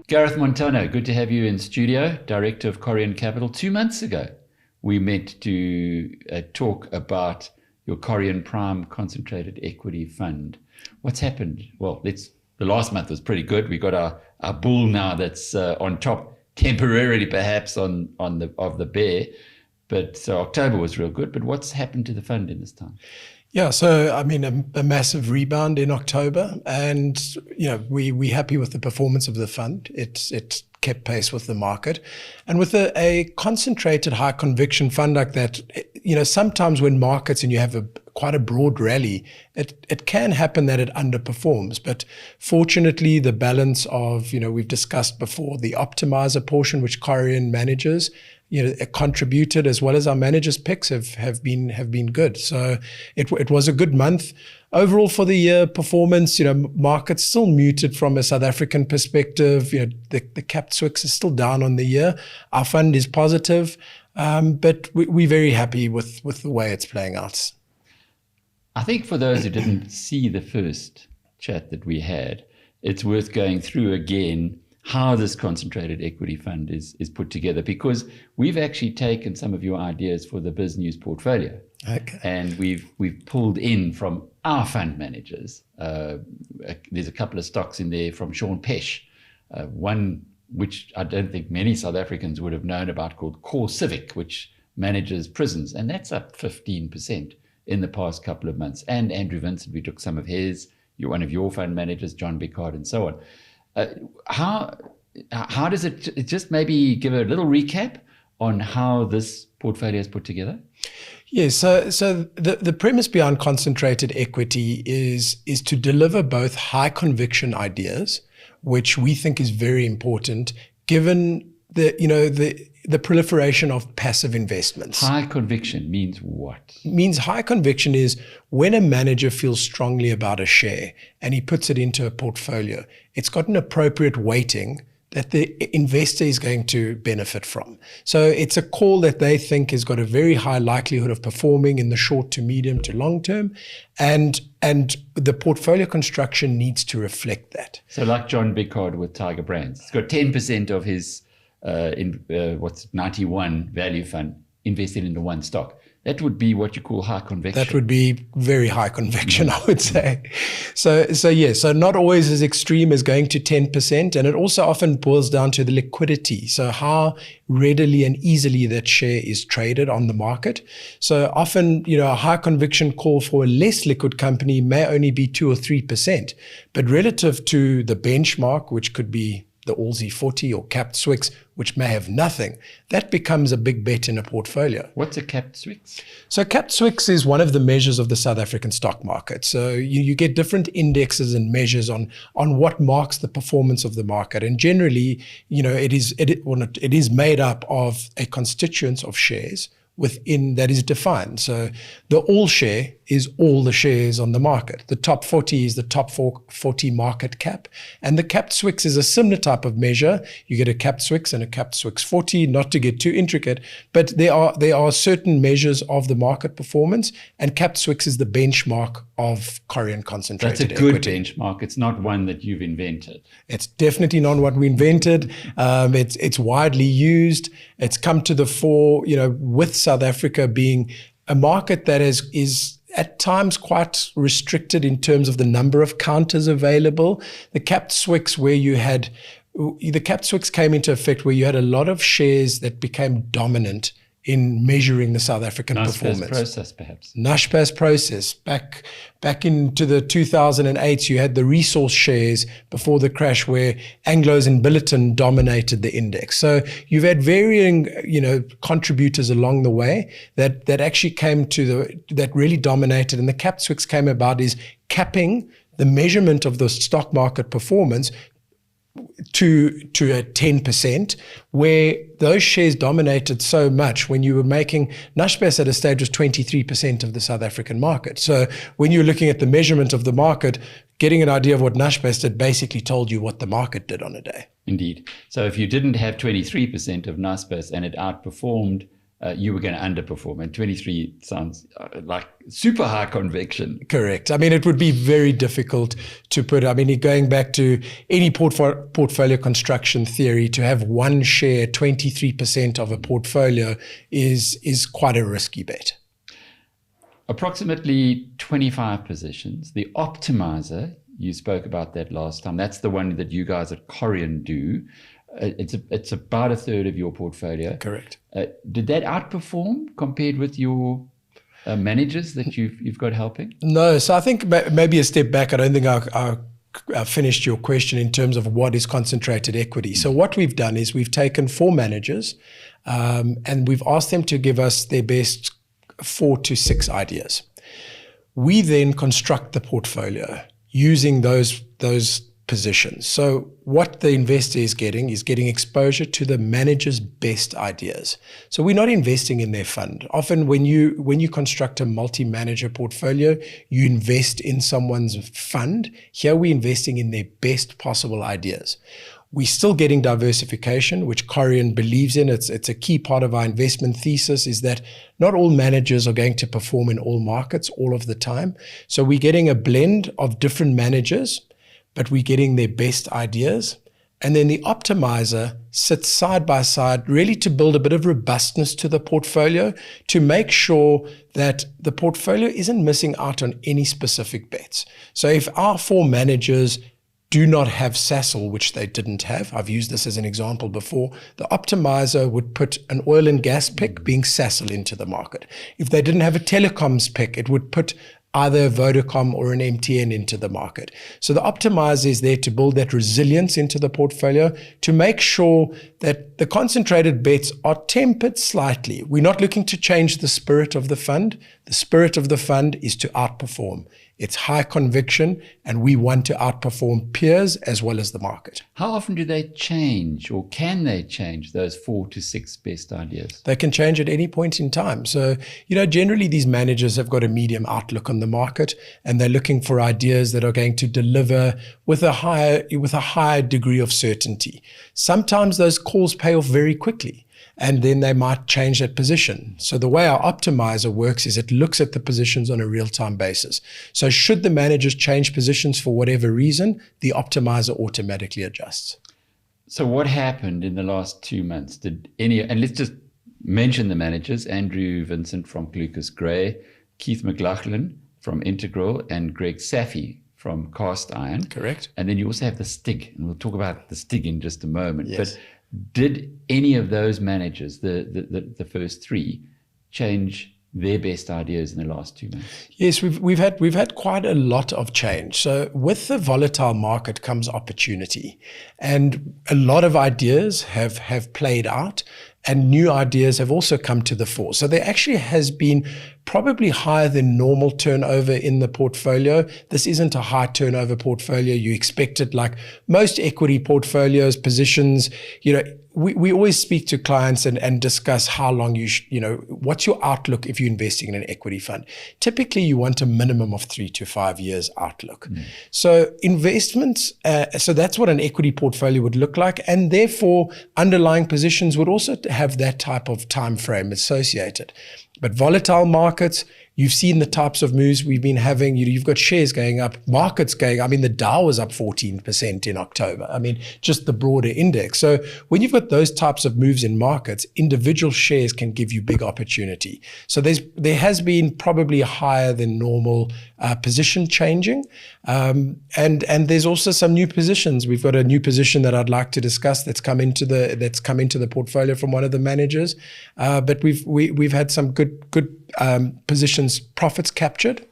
Gareth Montano, good to have you in studio, Director of Corion Capital. 2 months ago, we met to talk about your Corion Prime Concentrated Equity Fund. What's happened? Well, the last month was pretty good. We got our bull now that's on top, temporarily perhaps of the bear. But so October was real good. But what's happened to the fund in this time? Yeah, so I mean, a massive rebound in October, and we're happy with the performance of the fund. It's kept pace with the market, and with a concentrated high conviction fund like that, sometimes when markets and you have quite a broad rally, it can happen that it underperforms. But fortunately, the balance of we've discussed before the optimizer portion, which Corion manages, it contributed, as well as our managers' picks have been good. So it was a good month. Overall for the year performance, markets still muted from a South African perspective. The capped SWIX is still down on the year. Our fund is positive, but we're very happy with the way it's playing out. I think for those who didn't see the first chat that we had, it's worth going through again how this concentrated equity fund is put together, because we've actually taken some of your ideas for the Biz News portfolio. Okay. And we've pulled in from our fund managers. There's a couple of stocks in there from Sean Pesh, one which I don't think many South Africans would have known about, called Core Civic, which manages prisons, and that's up 15% in the past couple of months. And Andrew Vintcent, we took some of his, one of your fund managers, John Bickard, and so on. How does it just maybe give a little recap on how this portfolio is put together? Yeah, so the premise behind concentrated equity is to deliver both high conviction ideas, which we think is very important given the proliferation of passive investments. High conviction means what? Means high conviction is when a manager feels strongly about a share and he puts it into a portfolio, it's got an appropriate weighting that the investor is going to benefit from. So it's a call that they think has got a very high likelihood of performing in the short to medium to long term, and the portfolio construction needs to reflect that. So like John Bickard with Tiger Brands, it's got 10% of his 91 value fund invested into one stock. That would be what you call high conviction. That would be very high conviction, I would say. So not always as extreme as going to 10%. And it also often boils down to the liquidity. So how readily and easily that share is traded on the market. So often, a high conviction call for a less liquid company may only be 2 or 3%. But relative to the benchmark, which could be the ALSI 40 or capped SWIX, which may have nothing, that becomes a big bet in a portfolio. What's a capped SWIX? So capped SWIX is one of the measures of the South African stock market. So you get different indexes and measures on what marks the performance of the market. And generally, it is made up of a constituent of shares within that is defined. So the all share is all the shares on the market. The top 40 is the top 40 market cap. And the capped SWIX is a similar type of measure. You get a capped SWIX and a capped SWIX 40, not to get too intricate, but there are certain measures of the market performance, and capped SWIX is the benchmark of Corion concentrated equity. That's a good benchmark. It's not one that you've invented. It's definitely not what we invented. It's widely used. It's come to the fore, with South Africa being a market that is at times quite restricted in terms of the number of counters available. The capped SWIX came into effect where you had a lot of shares that became dominant in measuring the South African performance. Naspers process, perhaps. Naspers process. Back into the 2008s, you had the resource shares before the crash where Anglos and Billiton dominated the index. So you've had varying, contributors along the way that actually came that really dominated. And the capped SWIX came about is capping the measurement of the stock market performance to a 10%, where those shares dominated so much. When you were making, Naspers at a stage was 23% of the South African market. So when you're looking at the measurement of the market, getting an idea of what Naspers did basically told you what the market did on a day. Indeed. So if you didn't have 23% of Naspers and it outperformed you were going to underperform. And 23 sounds like super high conviction. Correct. I mean, it would be very difficult to put, I mean, going back to any portfolio construction theory, to have one share, 23% of a portfolio is quite a risky bet. Approximately 25 positions. The optimizer, you spoke about that last time. That's the one that you guys at Corion do. It's about a third of your portfolio. Correct. Did that outperform compared with your managers that you've got helping? No. So I think maybe a step back. I don't think I finished your question in terms of what is concentrated equity. So what we've done is we've taken 4 managers and we've asked them to give us their best 4 to 6 ideas. We then construct the portfolio using those positions. So what the investor is getting exposure to the manager's best ideas. So we're not investing in their fund. Often when you construct a multi-manager portfolio, you invest in someone's fund. Here we're investing in their best possible ideas. We're still getting diversification, which Corion believes in. It's a key part of our investment thesis, is that not all managers are going to perform in all markets all of the time. So we're getting a blend of different managers, but we're getting their best ideas. And then the optimizer sits side by side, really to build a bit of robustness to the portfolio, to make sure that the portfolio isn't missing out on any specific bets. So if our 4 managers do not have Sasol, which they didn't have, I've used this as an example before, the optimizer would put an oil and gas pick, being Sasol, into the market. If they didn't have a telecoms pick, it would put either Vodacom or an MTN into the market. So the optimizer is there to build that resilience into the portfolio, to make sure that the concentrated bets are tempered slightly. We're not looking to change the spirit of the fund. The spirit of the fund is to outperform. It's high conviction, and we want to outperform peers as well as the market. How often do they change, or can they change those 4 to 6 best ideas? They can change at any point in time. So, generally these managers have got a medium outlook on the market, and they're looking for ideas that are going to deliver with a higher degree of certainty. Sometimes those calls pay off very quickly, and then they might change that position. So the way our optimizer works is it looks at the positions on a real-time basis. So should the managers change positions for whatever reason, the optimizer automatically adjusts. So what happened in the last 2 months? And let's just mention the managers: Andrew Vintcent from Lucas Gray, Keith McLaughlin from Integral, and Greg Safi from Cast Iron. Correct. And then you also have the STIG, and we'll talk about the STIG in just a moment. Yes. But did any of those managers, the first 3, change their best ideas in the last 2 months? Yes, we've had quite a lot of change. So with the volatile market comes opportunity, and a lot of ideas have played out, and new ideas have also come to the fore. So there actually has been probably higher than normal turnover in the portfolio. This isn't a high turnover portfolio. You expect it, like most equity portfolios, positions, we always speak to clients and discuss how long what's your outlook if you're investing in an equity fund. Typically, you want a minimum of 3 to 5 years outlook. So investments, so that's what an equity portfolio would look like. And therefore, underlying positions would also have that type of time frame associated. But volatile markets, you've seen the types of moves we've been having. You've got shares going up, markets going. I mean, the Dow was up 14% in October. I mean, just the broader index. So when you've got those types of moves in markets, individual shares can give you big opportunity. So there has been probably a higher than normal position changing. And there's also some new positions. We've got a new position that I'd like to discuss that's come into the portfolio from one of the managers. But we've had some good positions, profits captured.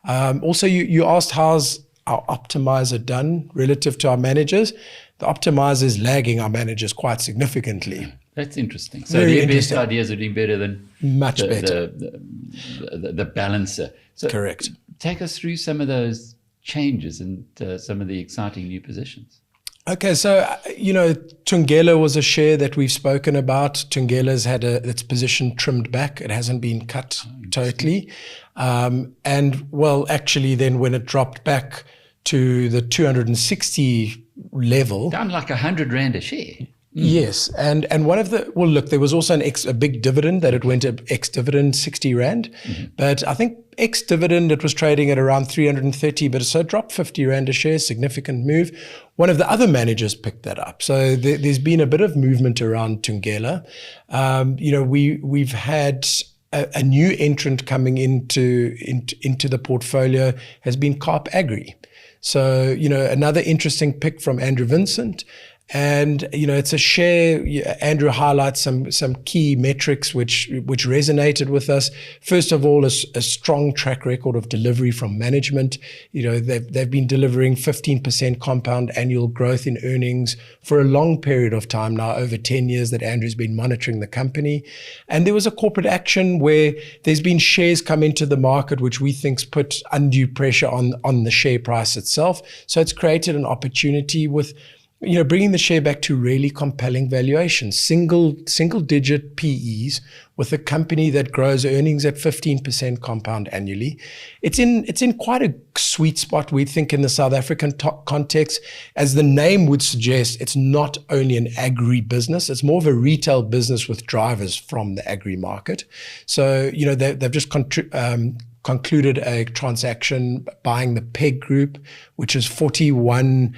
Also, you asked how's our optimizer done relative to our managers. The optimizer is lagging our managers quite significantly. That's interesting. So their best ideas are doing better than better. The balancer. So correct. Take us through some of those changes and some of the exciting new positions. Okay, so, Thungela was a share that we've spoken about. Thungela's had its position trimmed back. It hasn't been cut totally. Actually, then when it dropped back to the 260 level. Down like 100 Rand a share. Yes, and one of the look, there was also a big dividend that it went to ex-dividend 60 rand, but I think ex-dividend it was trading at around 330, but so it dropped 50 rand a share, significant move. One of the other managers picked that up, so there's been a bit of movement around Thungela. We've had a new entrant coming into the portfolio has been Kaap Agri. So, another interesting pick from Andrew Vintcent. And, it's a share. Andrew highlights some key metrics which resonated with us. First of all, a strong track record of delivery from management. They've been delivering 15% compound annual growth in earnings for a long period of time now, over 10 years that Andrew's been monitoring the company. And there was a corporate action where there's been shares come into the market, which we think's put undue pressure on the share price itself. So it's created an opportunity with bringing the share back to really compelling valuations, single digit PEs with a company that grows earnings at 15% compound annually. It's in quite a sweet spot, we think, in the South African context. As the name would suggest, it's not only an agri business, it's more of a retail business with drivers from the agri market. So, they've just concluded a transaction buying the PEG Group, which is 41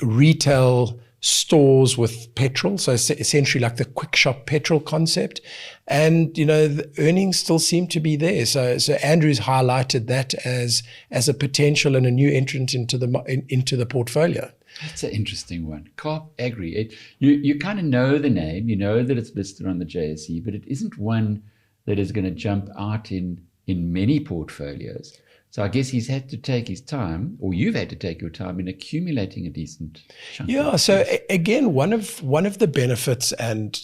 retail stores with petrol. So essentially like the quick shop petrol concept. And, the earnings still seem to be there. So Andrew's highlighted that as a potential and a new entrant into the portfolio. That's an interesting one. Kaap Agri. You kind of know the name, you know that it's listed on the JSE, but it isn't one that is going to jump out in many portfolios. So I guess he's had to take his time, or you've had to take your time in accumulating a decent chunk. Yeah. So again, one of the benefits and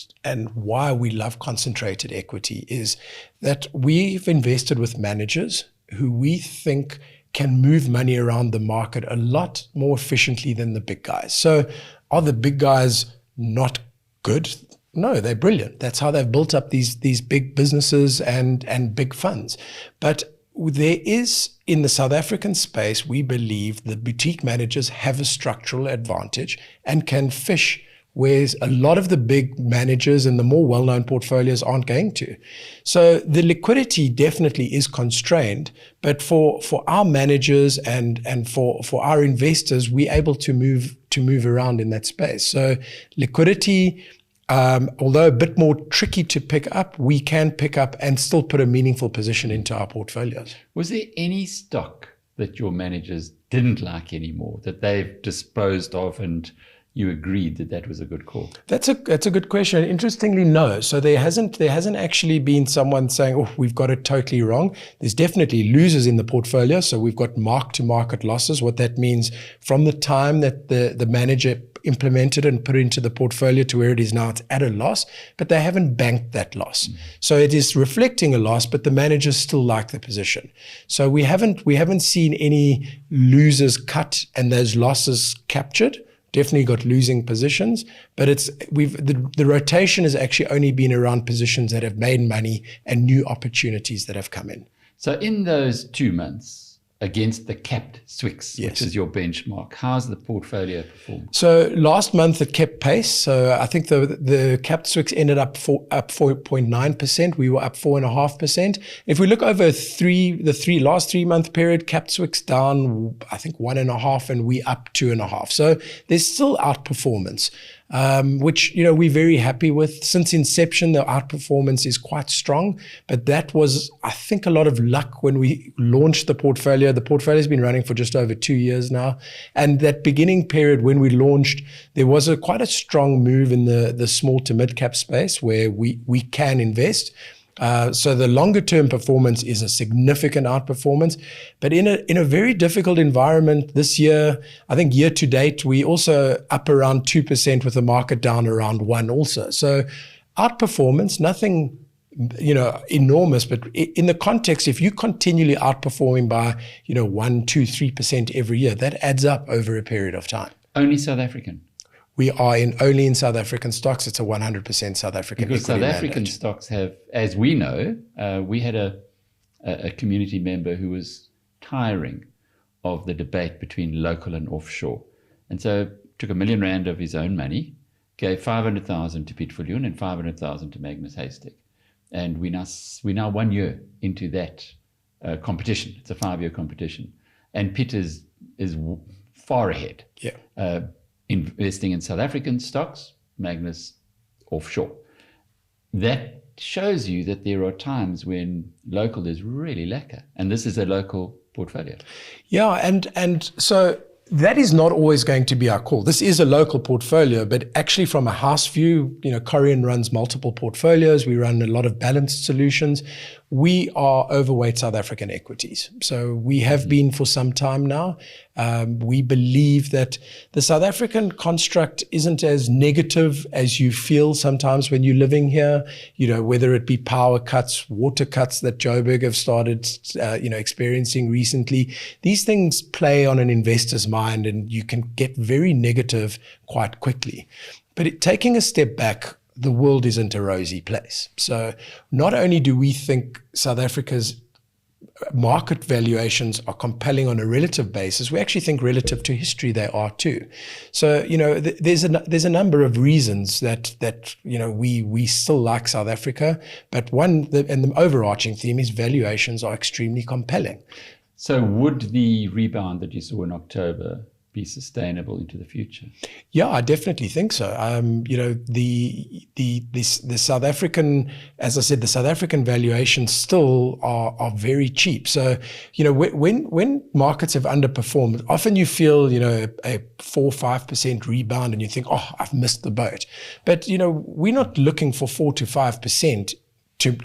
why we love concentrated equity is that we've invested with managers who we think can move money around the market a lot more efficiently than the big guys. So are the big guys not good? No, they're brilliant. That's how they've built up these big businesses and big funds. But there is, in the South African space, we believe the boutique managers have a structural advantage and can fish where a lot of the big managers and the more well-known portfolios aren't going to. So the liquidity definitely is constrained, but for our managers and for our investors, we're able to move around in that space. So liquidity, although a bit more tricky to pick up, we can pick up and still put a meaningful position into our portfolios. Was there any stock that your managers didn't like anymore, that they've disposed of and you agreed that was a good call? That's a good question. Interestingly, no. So there hasn't actually been someone saying, "Oh, we've got it totally wrong." There's definitely losers in the portfolio. So we've got mark-to-market losses. What that means, from the time that the manager implemented and put it into the portfolio to where it is now, it's at a loss, but they haven't banked that loss. So it is reflecting a loss, but the managers still like the position. So we haven't seen any losers cut and those losses captured. Definitely got losing positions, but the rotation has actually only been around positions that have made money and new opportunities that have come in. So in those 2 months against the capped SWIX, yes, which is your benchmark, how's the portfolio performed? So last month it kept pace. So I think the capped SWIX ended up 4.9%. We were up 4.5%. If we look over the last 3 month period, capped SWIX down, I think 1.5%, and we up 2.5%. So there's still outperformance. Which we're very happy with. Since inception, the outperformance is quite strong, but that was, I think, a lot of luck when we launched the portfolio. The portfolio has been running for just over 2 years now, and that beginning period when we launched, there was quite a strong move in the small to mid cap space where we can invest. So the longer term performance is a significant outperformance, but in a very difficult environment this year, I think year to date, we also up around 2% with the market down around 1% also. So outperformance, nothing, enormous, but in the context, if you continually outperforming by, 1%, 2%, 3% every year, that adds up over a period of time. Only South African? We are only in South African stocks. It's a 100% South African because equity South African mandate. Stocks have, as we know, we had a community member who was tiring of the debate between local and offshore. And so took R1 million of his own money gave 500,000 to Piet Viljoen and 500,000 to Magnus Haystack. And we're now 1 year into that competition. It's a 5-year competition. And Piet is far ahead. Yeah. Investing in South African stocks, Magnus offshore. That shows you that there are times when local is really lacquer. And this is a local portfolio. Yeah, and so that is not always going to be our call. This is a local portfolio, but actually from a house view, Corion runs multiple portfolios. We run a lot of balanced solutions. We are overweight South African equities. So we have been for some time now. We believe that the South African construct isn't as negative as you feel sometimes when you're living here, whether it be power cuts, water cuts that Joburg have started, experiencing recently. These things play on an investor's mind and you can get very negative quite quickly. But taking a step back, the world isn't a rosy place. So not only do we think South Africa's market valuations are compelling on a relative basis, we actually think relative to history they are too. So, there's a number of reasons that we still like South Africa, but the overarching theme is valuations are extremely compelling. So would the rebound that you saw in October be sustainable into the future? Yeah, I definitely think so. The South African, as I said, the South African valuations still are very cheap. So, when markets have underperformed, often you feel, a 4-5% rebound and you think, oh, I've missed the boat. But, we're not looking for 4 to 5% to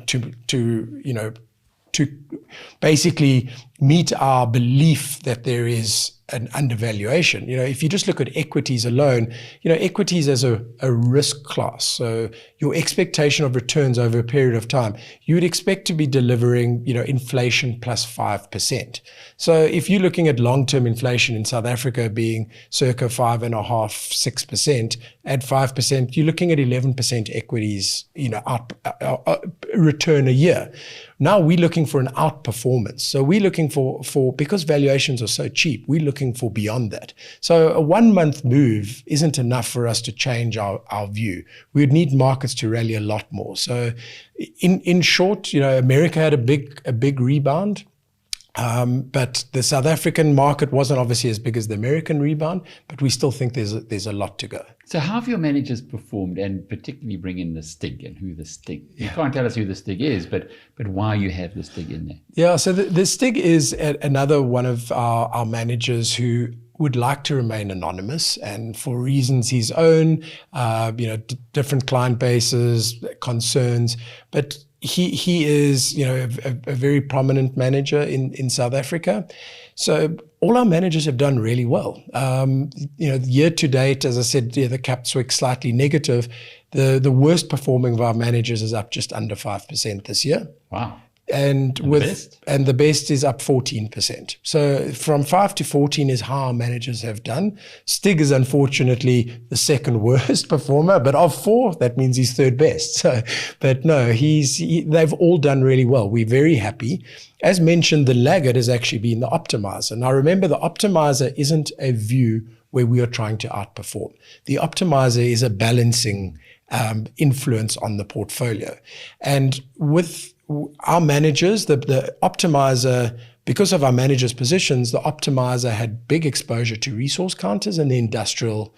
basically meet our belief that there is an undervaluation. If you just look at equities alone, equities as a risk class. So your expectation of returns over a period of time, you would expect to be delivering, inflation plus 5%. So if you're looking at long-term inflation in South Africa being circa 5.5-6%, at 5%, you're looking at 11% equities, return a year. Now we're looking for an outperformance. So we're looking for because valuations are so cheap, we're looking for beyond that. So a 1-month move isn't enough for us to change our view. We would need markets to rally a lot more. So in short, America had a big rebound. But the South African market wasn't obviously as big as the American rebound, but we still think there's a lot to go. So how have your managers performed, and particularly bring in the STIG and who the STIG? You can't tell us who the STIG is, but why you have the STIG in there? Yeah, so the STIG is another one of our managers who would like to remain anonymous, and for reasons his own, different client bases, concerns, but he is, a very prominent manager in South Africa. So all our managers have done really well. Year to date, as I said, the Kaap Agri slightly negative. The worst performing of our managers is up just under 5% this year. Wow. And the best is up 14%. So from 5 to 14 is how our managers have done. Stig is unfortunately the second worst performer, but of 4, that means he's third best. So, but no, they've all done really well. We're very happy. As mentioned, the laggard has actually been the optimizer. Now remember, the optimizer isn't a view where we are trying to outperform. The optimizer is a balancing influence on the portfolio. And with our managers, the optimizer, because of our managers' positions, the optimizer had big exposure to resource counters and the industrial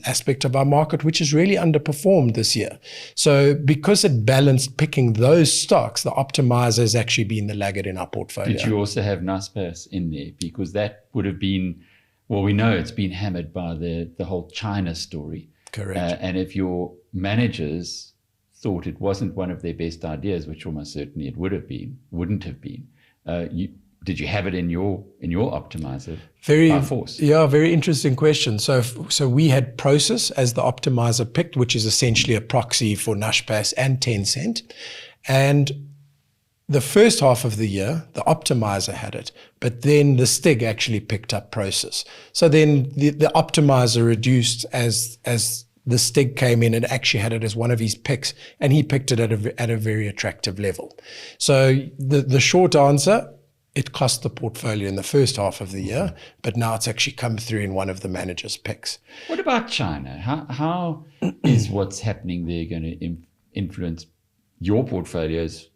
aspect of our market, which has really underperformed this year. So because it balanced picking those stocks, the optimizer has actually been the laggard in our portfolio. Did you also have Naspers in there? Because that would have been, well, we know it's been hammered by the whole China story. Correct. And if your managers thought it wasn't one of their best ideas, which almost certainly it wouldn't have been. Did you have it in your optimizer by force? Yeah, very interesting question. So we had Prosus as the optimizer picked, which is essentially a proxy for Naspers and Tencent. And the first half of the year, the optimizer had it, but then the STIG actually picked up Prosus. So then the optimizer reduced as the STIG came in and actually had it as one of his picks, and he picked it at a very attractive level. So the short answer, it cost the portfolio in the first half of the year, but now it's actually come through in one of the manager's picks. What about China? How is what's happening there going to influence your portfolios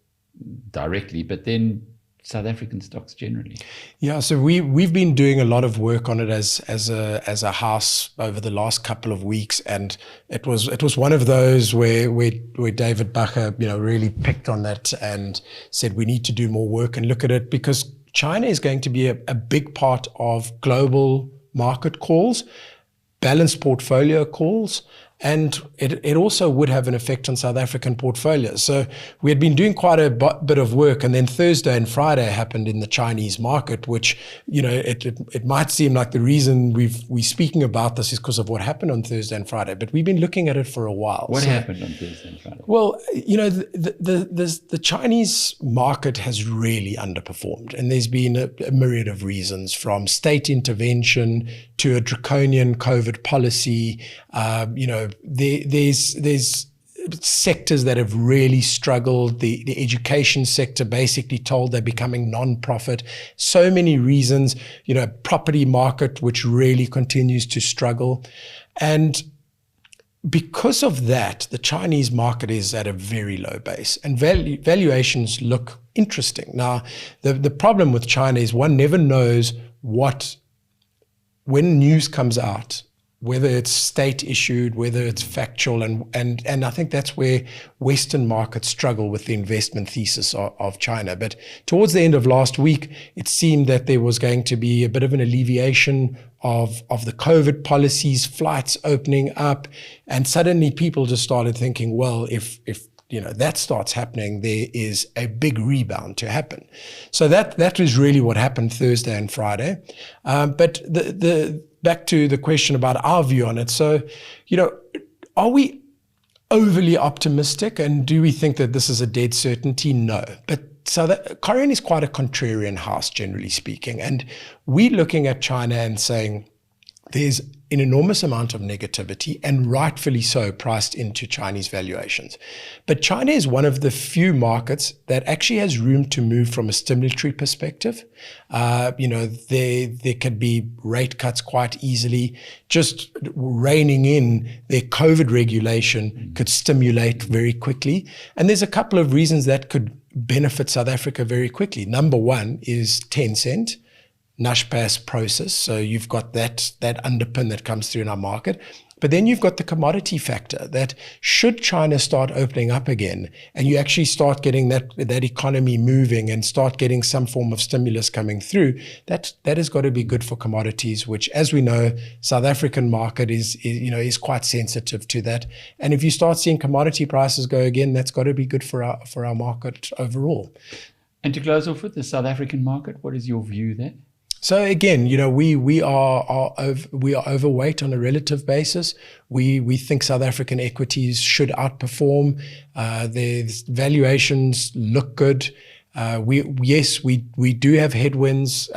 directly, but then South African stocks generally? Yeah, so we've been doing a lot of work on it as a house over the last couple of weeks, and it was one of those where David Bacher, really picked on that and said we need to do more work and look at it, because China is going to be a big part of global market calls, balanced portfolio calls, and it also would have an effect on South African portfolios. So we had been doing quite a bit of work, and then Thursday and Friday happened in the Chinese market, which, it might seem like the reason we're speaking about this is because of what happened on Thursday and Friday, but we've been looking at it for a while. What happened on Thursday and Friday? Well, the Chinese market has really underperformed, and there's been a myriad of reasons, from state intervention to a draconian COVID policy. There's sectors that have really struggled. The education sector basically told they're becoming non-profit. So many reasons, property market, which really continues to struggle. And because of that, the Chinese market is at a very low base, and valuations look interesting. Now, the problem with China is one never knows when news comes out, whether it's state issued, whether it's factual, and I think that's where Western markets struggle with the investment thesis of China. But towards the end of last week, it seemed that there was going to be a bit of an alleviation of the COVID policies, flights opening up, and suddenly people just started thinking, well, if that starts happening, there is a big rebound to happen. So that was really what happened Thursday and Friday. But back to the question about our view on it. So, are we overly optimistic, and do we think that this is a dead certainty? No. But so Corion is quite a contrarian house, generally speaking. And we're looking at China and saying there's an enormous amount of negativity, and rightfully so, priced into Chinese valuations. But China is one of the few markets that actually has room to move from a stimulatory perspective. There could be rate cuts quite easily. Just reining in their COVID regulation could stimulate very quickly. And there's a couple of reasons that could benefit South Africa very quickly. Number one is Tencent. Nash-pass process. So you've got that underpin that comes through in our market. But then you've got the commodity factor that should China start opening up again, and you actually start getting that economy moving and start getting some form of stimulus coming through, that has got to be good for commodities, which, as we know, South African market is quite sensitive to that. And if you start seeing commodity prices go again, that's got to be good for our market overall. And to close off with the South African market, what is your view there? So again, we are overweight on a relative basis. We think South African equities should outperform. Their valuations look good. We do have headwinds.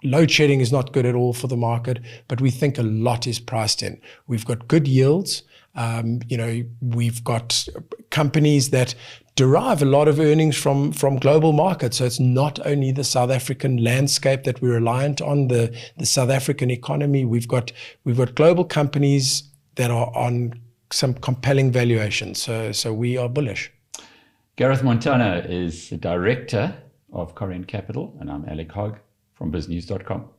Load shedding is not good at all for the market, but we think a lot is priced in. We've got good yields. We've got companies that derive a lot of earnings from global markets. So it's not only the South African landscape that we're reliant on, the South African economy. We've got global companies that are on some compelling valuations. So we are bullish. Gareth Montana is the director of Corion Capital, and I'm Alec Hogg from biznews.com.